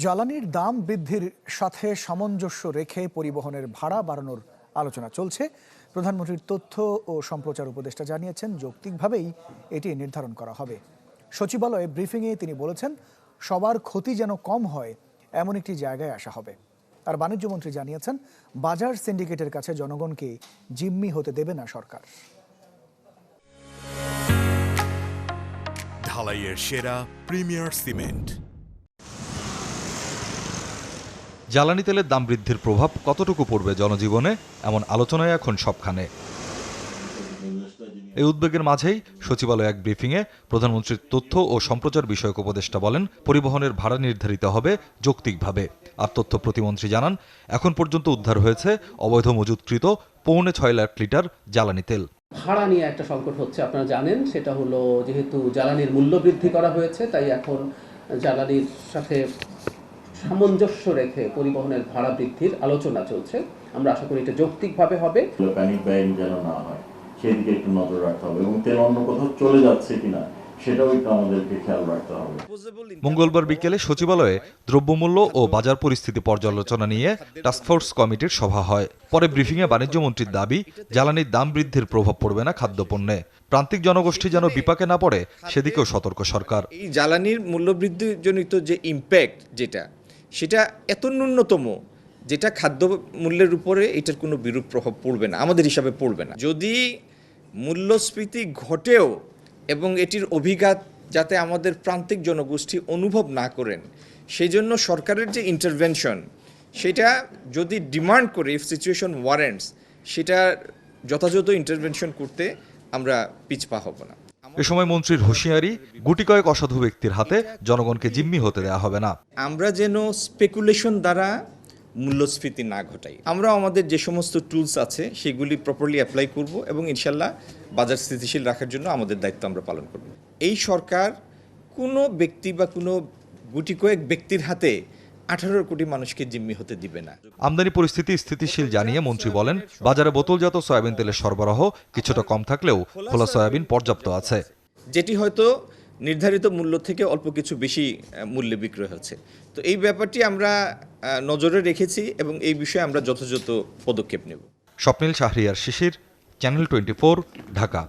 জ্বালানির দাম বৃদ্ধির সাথে সামঞ্জস্য রেখে পরিবহনের ভাড়া বাড়ানোর আলোচনা চলছে। প্রধানমন্ত্রীর তথ্য ও সম্প্রচার উপদেষ্টা জানিয়েছেন, যৌক্তিকভাবেই এটি নির্ধারণ করা হবে। সচিবালয়ে ব্রিফিংয়ে তিনি বলেছেন, সবার ক্ষতি যেন কম হয় এমন একটি জায়গায় আসা হবে। আর বাণিজ্যমন্ত্রী জানিয়েছেন, বাজার সিন্ডিকেটের কাছে জনগণকে জিম্মি হতে দেবে না সরকার। ঢালাইয়ের সেরা প্রিমিয়ার সিমেন্ট। জ্বালানি তেলের দাম বৃদ্ধির প্রভাব কতটুকু পড়বে জনজীবনে, এমন আলোচনায় এখন সবখানে। এই উদ্বেগের মাঝেই সচিবালয়ে এক ব্রিফিংয়ে প্রধানমন্ত্রীর তথ্য ও সম্প্রচার বিষয়ক উপদেষ্টা বলেন, পরিবহনের ভাড়া নির্ধারিত হবে যৌক্তিকভাবে। আর তথ্য প্রতিমন্ত্রী জানান, এখন পর্যন্ত উদ্ধার হয়েছে অবৈধ মজুতকৃত 6.25 লাখ লিটার জ্বালানি তেল। ভাড়া নিয়ে একটা সংকট হচ্ছে, আপনারা জানেন, সেটা হলো যেহেতু জ্বালানির মূল্য বৃদ্ধি করা হয়েছে, তাই এখন জ্বালানির সাথে সামঞ্জস্য রেখে পরিবহনের ভাড়া বৃদ্ধির আলোচনা চলছে। আমরা আশা করি এটা যৌক্তিকভাবে হবে। প্যানিক বাইং যেন না হয় সেদিকে একটু নজর রাখতে হবে, এবং তেল অন্য কোথাও চলে যাচ্ছে কিনা সেটাও একটু আমাদেরকে খেয়াল রাখতে হবে। মঙ্গলবার বিকেলে সচিবালয়ে দ্রব্যমূল্য ও বাজার পরিস্থিতি পর্যালোচনা নিয়ে টাস্কফোর্স কমিটির সভা হয়। পরে ব্রিফিংয়ে বাণিজ্যমন্ত্রীর দাবি, জ্বালানির দাম বৃদ্ধির প্রভাব পড়বে না খাদ্যপণ্যে। প্রান্তিক জনগোষ্ঠী যেন বিপাকে না পড়ে সেদিকেও সতর্ক সরকার। এই জ্বালানির মূল্যবৃদ্ধিজনিত যে ইম্প্যাক্ট সেটা এত ন্যূনতম, যেটা খাদ্য মূল্যের উপরে এটার কোনো বিরূপ প্রভাব পড়বে না, আমাদের হিসাবে পড়বে না। যদি মূল্যস্ফীতি ঘটেও এবং এটির অভিঘাত যাতে আমাদের প্রান্তিক জনগোষ্ঠী অনুভব না করেন, সেই জন্য সরকারের যে ইন্টারভেনশন সেটা যদি ডিমান্ড করে, ইফ সিচুয়েশন ওয়ারেন্টস, সেটা যথাযথ ইন্টারভেনশন করতে আমরা পিছপা হব না। এ সময় মন্ত্রীর হুঁশিয়ারি, গুটি কয়েক অসাধু ব্যক্তির হাতে জনগণকে জিম্মি হতে দেওয়া হবে না। আমরা যেন স্পেকুলেশন দ্বারা মূল্যস্ফীতি না ঘটাই। আমরা আমাদের যে সমস্ত টুলস আছে সেগুলি প্রপারলি অ্যাপ্লাই করব এবং ইনশাল্লাহ বাজার স্থিতিশীল রাখার জন্য আমাদের দায়িত্ব আমরা পালন করব। এই সরকার কোনো ব্যক্তি বা কোনো গুটি কয়েক ব্যক্তির হাতে 18 কোটি মানুষকে জিম্মি হতে দিবে না। আমদানি পরিস্থিতি স্থিতিশীল জানিয়ে মন্ত্রী বলেন, বাজারে বোতলজাত সয়াবিন তেলের সরবরাহ কিছুটা কম থাকলেও খোলা সয়াবিন পর্যাপ্ত আছে, যেটি হয়তো নির্ধারিত মূল্য থেকে অল্প কিছু বেশি মূল্যে বিক্রয় হচ্ছে। তো এই ব্যাপারটি আমরা নজরে রেখেছি এবং এই বিষয়ে আমরা যথাযথ পদক্ষেপ নেব। স্বপ্নিল শাহরিয়ার শিশির, চ্যানেল 24, ঢাকা।